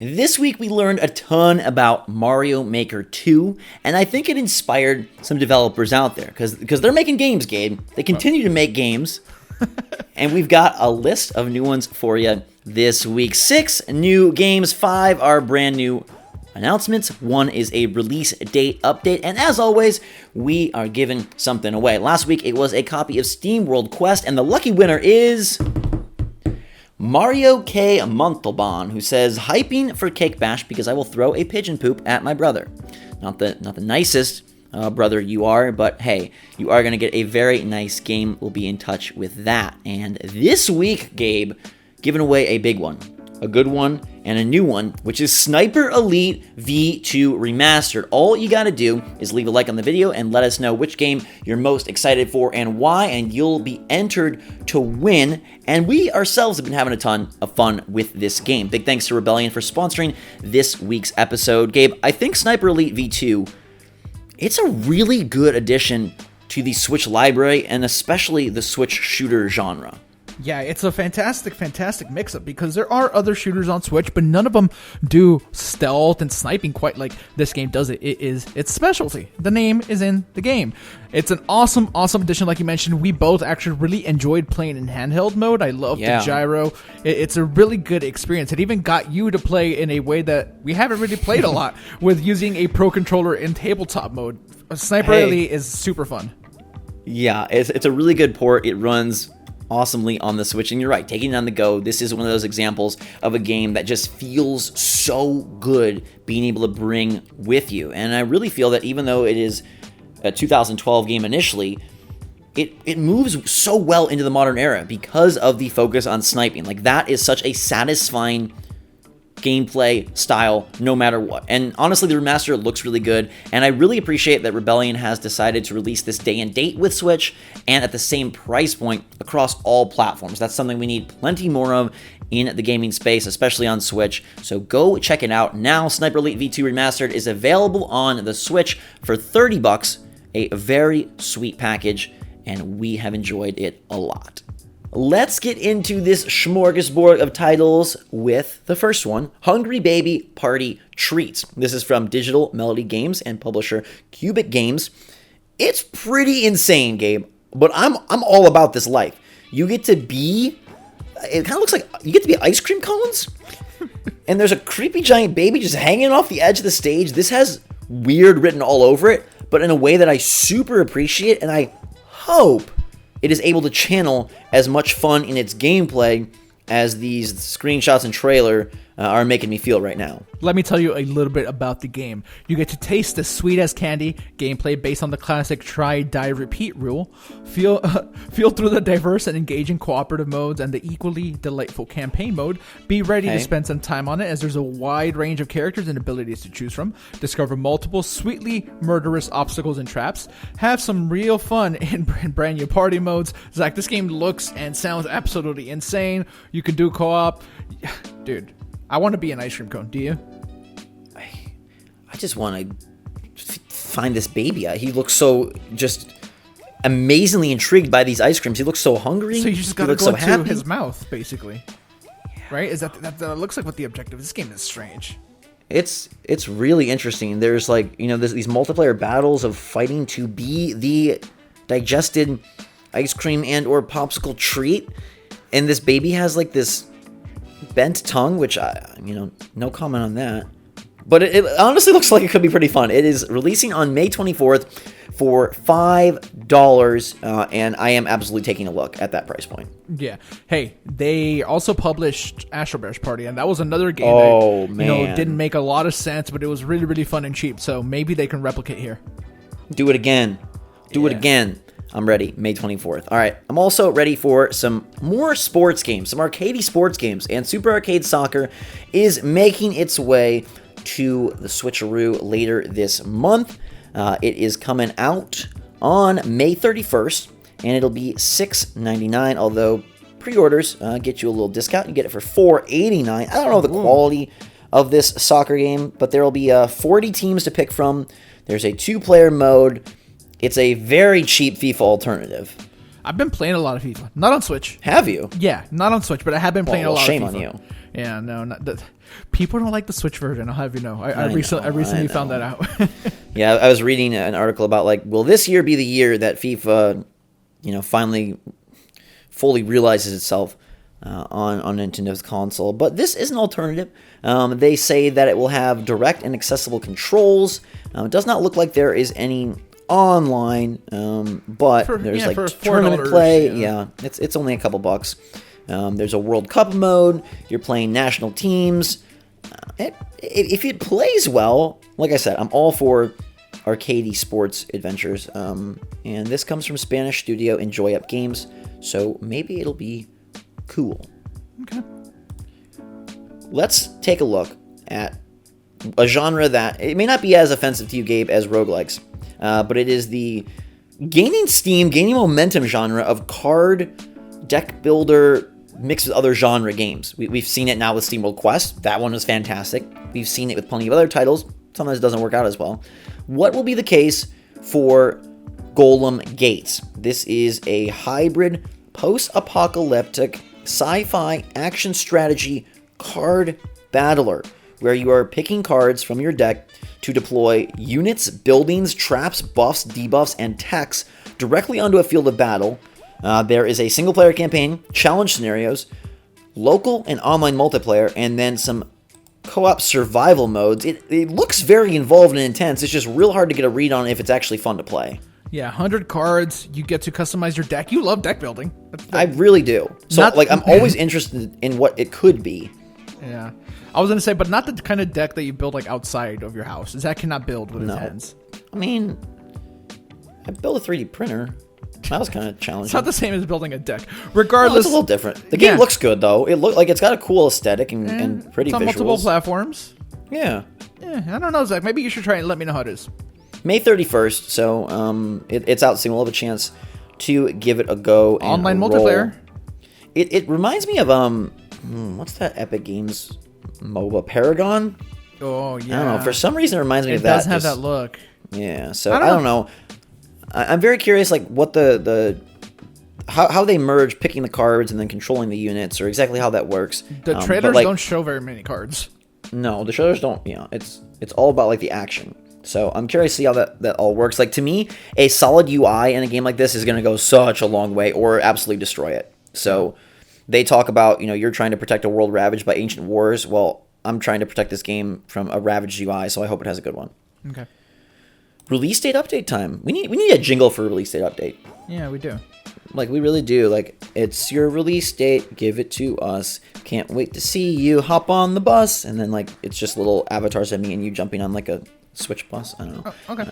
This week we learned a ton about Mario Maker 2, and I think it inspired some developers out there, because they're making games, Gabe. They continue to make games, and we've got a list of new ones for you this week. 6 new games, 5 are brand new announcements, 1 is a release date update, and as always, we are giving something away. Last week it was a copy of Steam World Quest, and the lucky winner is Mario K. Montalban, who says, hyping for Cake Bash because I will throw a pigeon poop at my brother. Not the nicest brother you are, but hey, you are going to get a very nice game. We'll be in touch with that. And this week, Gabe, giving away a big one, a good one, and a new one, which is Sniper Elite V2 Remastered. All you got to do is leave a like on the video and let us know which game you're most excited for and why, and you'll be entered to win. And we ourselves have been having a ton of fun with this game. Big thanks to Rebellion for sponsoring this week's episode. Gabe, I think Sniper Elite V2, it's a really good addition to the Switch library, and especially the Switch shooter genre. Yeah, it's a fantastic mix-up because there are other shooters on Switch, but none of them do stealth and sniping quite like this game does it. It is its specialty. The name is in the game. It's an awesome addition. Like you mentioned, we both actually really enjoyed playing in handheld mode. I love the gyro. It's a really good experience. It even got you to play in a way that we haven't really played a lot with using a Pro Controller in tabletop mode. Sniper Elite is super fun. Yeah, it's a really good port. It runs awesomely on the Switch, and you're right, taking it on the go, this is one of those examples of a game that just feels so good being able to bring with you. And I really feel that even though it is a 2012 game initially, it moves so well into the modern era because of the focus on sniping. Like, that is such a satisfying gameplay style no matter what. And honestly, the remaster looks really good, and I really appreciate that Rebellion has decided to release this day and date with Switch and at the same price point across all platforms. That's something we need plenty more of in the gaming space, especially on Switch. So go check it out now. Sniper Elite V2 Remastered is available on the Switch for $30, a very sweet package, and we have enjoyed it a lot. Let's get into this smorgasbord of titles with the first one, Hungry Baby Party Treats. This is from Digital Melody Games and publisher Cubic Games. It's pretty insane, Gabe, but I'm all about this life. You get to be, it kind of looks like you get to be ice cream cones, and there's a creepy giant baby just hanging off the edge of the stage. This has weird written all over it, but in a way that I super appreciate, and I hope it is able to channel as much fun in its gameplay as these screenshots and trailer are making me feel right now. Let me tell you a little bit about the game. You get to taste the sweet-as-candy gameplay based on the classic try, die, repeat rule. Feel through the diverse and engaging cooperative modes and the equally delightful campaign mode. Be ready to spend some time on it, as there's a wide range of characters and abilities to choose from. Discover multiple sweetly murderous obstacles and traps. Have some real fun in brand new party modes. Zach, this game looks and sounds absolutely insane. You can do co-op. Dude, I want to be an ice cream cone. Do you? I just want to find this baby. He looks so just amazingly intrigued by these ice creams. He looks so hungry. So you just got to go into his mouth, basically. Yeah. Right? Is that looks like what the objective is? This game is strange. It's really interesting. There's like, there's these multiplayer battles of fighting to be the digested ice cream and or popsicle treat. And this baby has like this bent tongue, which no comment on that. But it honestly looks like it could be pretty fun. It is releasing on May 24th for $5, and I am absolutely taking a look at that price point. Yeah. Hey, they also published Astro Bears Party, and that was another game that didn't make a lot of sense, but it was really, really fun and cheap. So maybe they can replicate here. Do it again. Do it again. I'm ready, May 24th. All right, I'm also ready for some more sports games, some arcadey sports games, and Super Arcade Soccer is making its way to the Switcheroo later this month. It is coming out on May 31st, and it'll be $6.99, although pre-orders get you a little discount. You get it for $4.89. I don't know the quality of this soccer game, but there will be 40 teams to pick from. There's a 2-player mode. It's a very cheap FIFA alternative. I've been playing a lot of FIFA. Not on Switch. Have you? Yeah, not on Switch, but I have been playing a lot of FIFA. Shame on you. Yeah, no, not that. People don't like the Switch version. I'll have you know. I recently found that out. Yeah, I was reading an article about like, will this year be the year that FIFA, finally fully realizes itself on Nintendo's console? But this is an alternative. They say that it will have direct and accessible controls. It does not look like there is any online, but there's like tournament play. Yeah, it's only a couple bucks. There's a World Cup mode. You're playing national teams. If it plays well, like I said, I'm all for arcadey sports adventures. And this comes from Spanish studio Enjoy Up Games, so maybe it'll be cool. Okay. Let's take a look at a genre that it may not be as offensive to you, Gabe, as roguelikes, but it is the gaining steam, gaining momentum genre of card deck builder mixed with other genre games. We've seen it now with SteamWorld Quest. That one was fantastic. We've seen it with plenty of other titles. Sometimes it doesn't work out as well. What will be the case for Golem Gates? This is a hybrid, post-apocalyptic, sci-fi action strategy card battler, where you are picking cards from your deck to deploy units, buildings, traps, buffs, debuffs, and techs directly onto a field of battle. There is a single-player campaign, challenge scenarios, local and online multiplayer, and then some co-op survival modes. It looks very involved and intense. It's just real hard to get a read on if it's actually fun to play. Yeah, 100 cards. You get to customize your deck. You love deck building. I really do. So, I'm always interested in what it could be. Yeah. I was going to say, but not the kind of deck that you build, like, outside of your house. Zach cannot build with his hands. I mean, I built a 3D printer. That was kind of challenging. It's not the same as building a deck. Regardless, it's a little different. The game looks good, though. It look like it's got a cool aesthetic and pretty visuals. It's on multiple platforms. Yeah. I don't know, Zach. Maybe you should try and let me know how it is. May 31st, so it's out soon. We'll have a chance to give it a go. And online multiplayer. It reminds me of what's that Epic Games MOBA, Paragon? Oh yeah. I don't know. For some reason, it reminds me of that. It does have that look. Yeah. So I don't know. I'm very curious, like what how they merge picking the cards and then controlling the units, or exactly how that works. The trailers don't show very many cards. No, the trailers don't. It's all about like the action. So I'm curious to see how that all works. Like, to me, a solid UI in a game like this is going to go such a long way, or absolutely destroy it. So they talk about, you're trying to protect a world ravaged by ancient wars. Well, I'm trying to protect this game from a ravaged UI, so I hope it has a good one. Okay. Release date update time. We need a jingle for release date update. Yeah, we do. Like, we really do. Like, it's your release date. Give it to us. Can't wait to see you. Hop on the bus. And then, like, it's just little avatars of me and you jumping on, like, a Switch bus. I don't know. Oh, okay.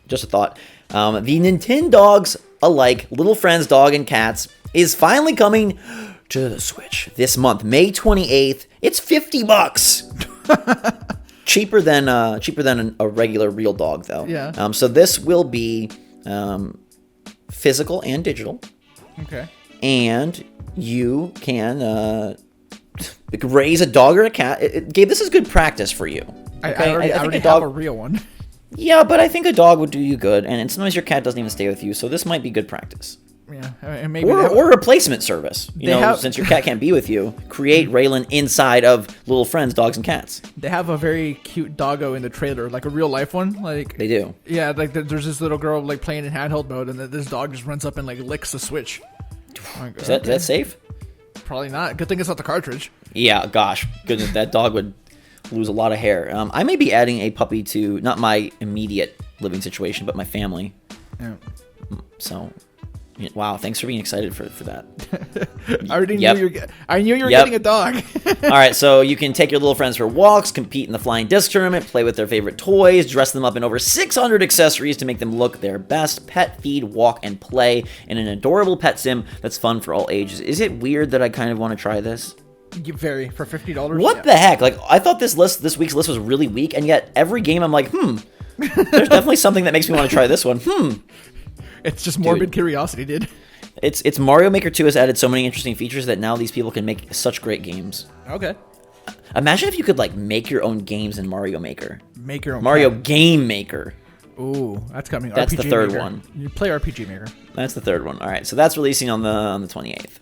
Just a thought. The Nintendogs alike, little friends, dog and cats, is finally coming to the Switch this month, May 28th. It's $50. Cheaper than a regular real dog, though. Yeah. So this will be physical and digital. Okay. And you can raise a dog or a cat. Gabe, this is good practice for you. Okay? I already have a real one. Yeah, but I think a dog would do you good, and sometimes your cat doesn't even stay with you, so this might be good practice. Yeah, and maybe or replacement service. Since your cat can't be with you, create Raylan inside of little friends, dogs and cats. They have a very cute doggo in the trailer, like a real life one. Like they do. Yeah, like there's this little girl like playing in handheld mode, and this dog just runs up and like licks the Switch. Is that safe? Probably not. Good thing it's not the cartridge. Yeah, gosh, goodness, that dog would lose a lot of hair. I may be adding a puppy to not my immediate living situation, but my family. Yeah. So. Wow, thanks for being excited for that. I knew you were getting a dog. All right, so you can take your little friends for walks, compete in the flying disc tournament, play with their favorite toys, dress them up in over 600 accessories to make them look their best, pet feed, walk, and play in an adorable pet sim that's fun for all ages. Is it weird that I kind of want to try this? Very, for $50. What the heck? Like, I thought this week's list was really weak, and yet every game I'm like, there's definitely something that makes me want to try this one. It's just morbid curiosity, dude. It's Mario Maker 2 has added so many interesting features that now these people can make such great games. Okay. Imagine if you could like make your own games in Mario Maker. Make your own Mario Game Maker. Ooh, that's coming. That's RPG the third Maker. one. You play RPG Maker. That's the third one. All right, so that's releasing on the 28th.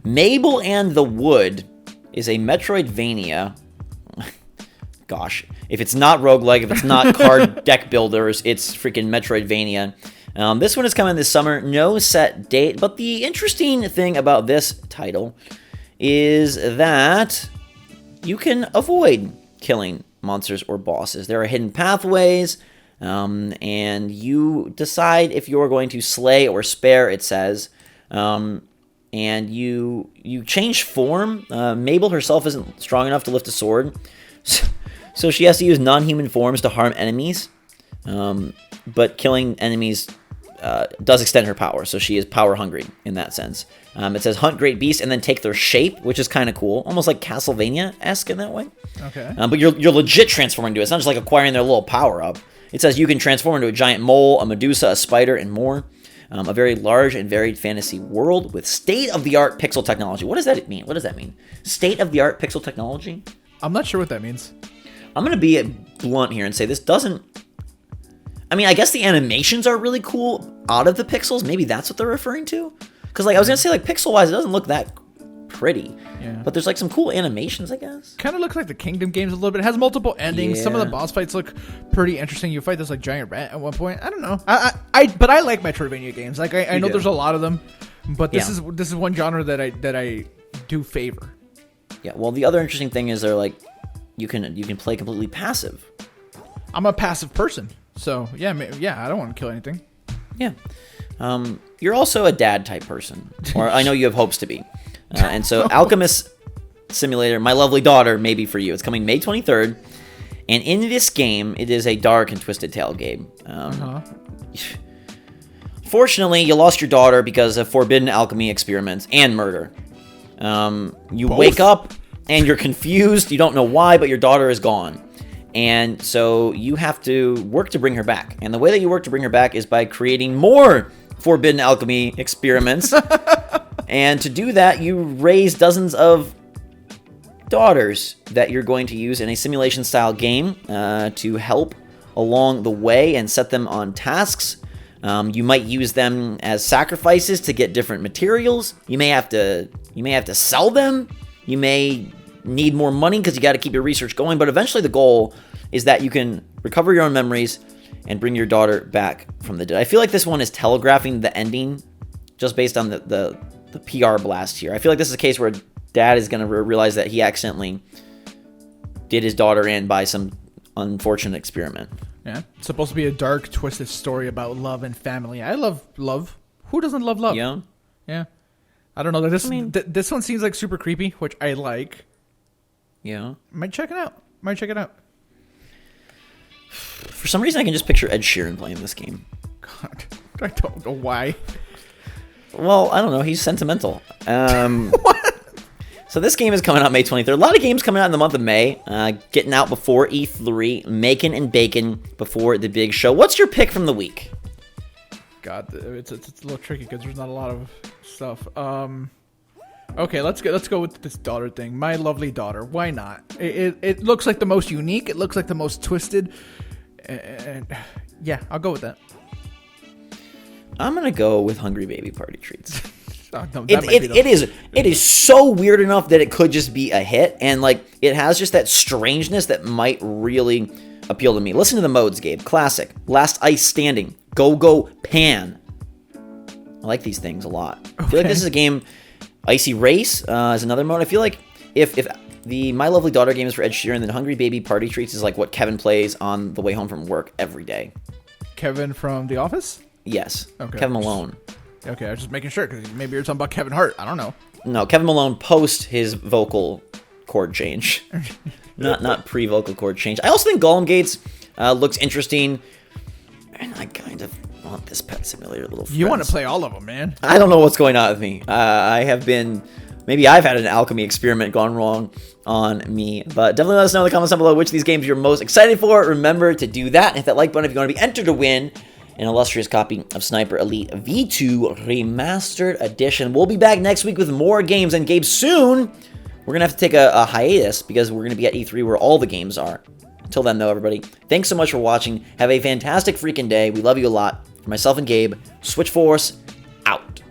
Mabel and the Wood is a Metroidvania. Gosh, if it's not roguelike, if it's not card deck builders, it's freaking Metroidvania. This one is coming this summer, no set date, but the interesting thing about this title is that you can avoid killing monsters or bosses. There are hidden pathways, and you decide if you're going to slay or spare, it says. And you change form. Mabel herself isn't strong enough to lift a sword, so she has to use non-human forms to harm enemies. But killing enemies does extend her power, so she is power hungry in that sense. It says hunt great beasts and then take their shape, which is kind of cool, almost like Castlevania-esque in that way. Okay. But you're legit transforming into it. It's not just like acquiring their little power up. It says you can transform into a giant mole, a Medusa, a spider, and more. A very large and varied fantasy world with state-of-the-art pixel technology. What does that mean? What does that mean? State-of-the-art pixel technology? I'm not sure what that means. I'm going to be blunt here and say this doesn't... I mean, I guess the animations are really cool out of the pixels. Maybe that's what they're referring to. Because, like, I was going to say, like, pixel-wise, it doesn't look that pretty. Yeah. But there's, like, some cool animations, I guess. Kind of looks like the Kingdom games a little bit. It has multiple endings. Yeah. Some of the boss fights look pretty interesting. You fight this, like, giant rat at one point. I don't know. But I like Metroidvania games. Like, I know there's a lot of them. But this is one genre that I do favor. Yeah, well, the other interesting thing is they're, like, you can play completely passive. I'm a passive person. So, yeah, I don't want to kill anything. Yeah. You're also a dad-type person. Or I know you have hopes to be. And so Alchemist Simulator, My Lovely Daughter, may be for you. It's coming May 23rd. And in this game, it is a dark and twisted tale game. Fortunately, you lost your daughter because of forbidden alchemy experiments and murder. You wake up and you're confused. You don't know why, but your daughter is gone. And so you have to work to bring her back. And the way that you work to bring her back is by creating more forbidden alchemy experiments. And to do that, you raise dozens of daughters that you're going to use in a simulation-style game to help along the way and set them on tasks. You might use them as sacrifices to get different materials. You may have to sell them. You may need more money because you got to keep your research going. But eventually the goal is that you can recover your own memories and bring your daughter back from the dead. I feel like this one is telegraphing the ending just based on the PR blast here. I feel like this is a case where dad is going to realize that he accidentally did his daughter in by some unfortunate experiment. Yeah, it's supposed to be a dark, twisted story about love and family. I love love. Who doesn't love love? Yeah. I don't know. This one seems like super creepy, which I like. Yeah. Might check it out. For some reason, I can just picture Ed Sheeran playing this game. God, I don't know why. Well, I don't know. He's sentimental. What? So this game is coming out May 23rd. A lot of games coming out in the month of May. Getting out before E3. Making and baking before the big show. What's your pick from the week? God, it's a little tricky because there's not a lot of stuff. Okay, let's go with this daughter thing. My Lovely Daughter. Why not? It looks like the most unique. It looks like the most twisted. And yeah, I'll go with that. I'm gonna go with Hungry Baby Party Treats. Oh, no, it is so weird enough that it could just be a hit, and like it has just that strangeness that might really appeal to me. Listen to the modes, Gabe. Classic, Last Ice Standing, Go Go Pan. I like these things a lot. I feel like this is a game. Icy Race is another mode. I feel like if the My Lovely Daughter game is for Ed Sheeran, then Hungry Baby Party Treats is like what Kevin plays on the way home from work every day. Kevin from The Office? Yes. Okay. Kevin Malone. Okay, I was just making sure because maybe you're talking about Kevin Hart. I don't know. No, Kevin Malone post his vocal chord change, not pre-vocal chord change. I also think Golem Gates looks interesting, and I kind of want this Pet Simulator little friends. You want to play all of them, man. I don't know what's going on with me. Maybe I've had an alchemy experiment gone wrong on me. But definitely let us know in the comments down below which of these games you're most excited for. Remember to do that and hit that like button if you want to be entered to win an illustrious copy of Sniper Elite V2 Remastered Edition. We'll be back next week with more games. And Gabe, soon we're going to have to take a hiatus because we're going to be at E3 where all the games are. Until then, though, everybody, thanks so much for watching. Have a fantastic freaking day. We love you a lot. For myself and Gabe, SwitchForce, out.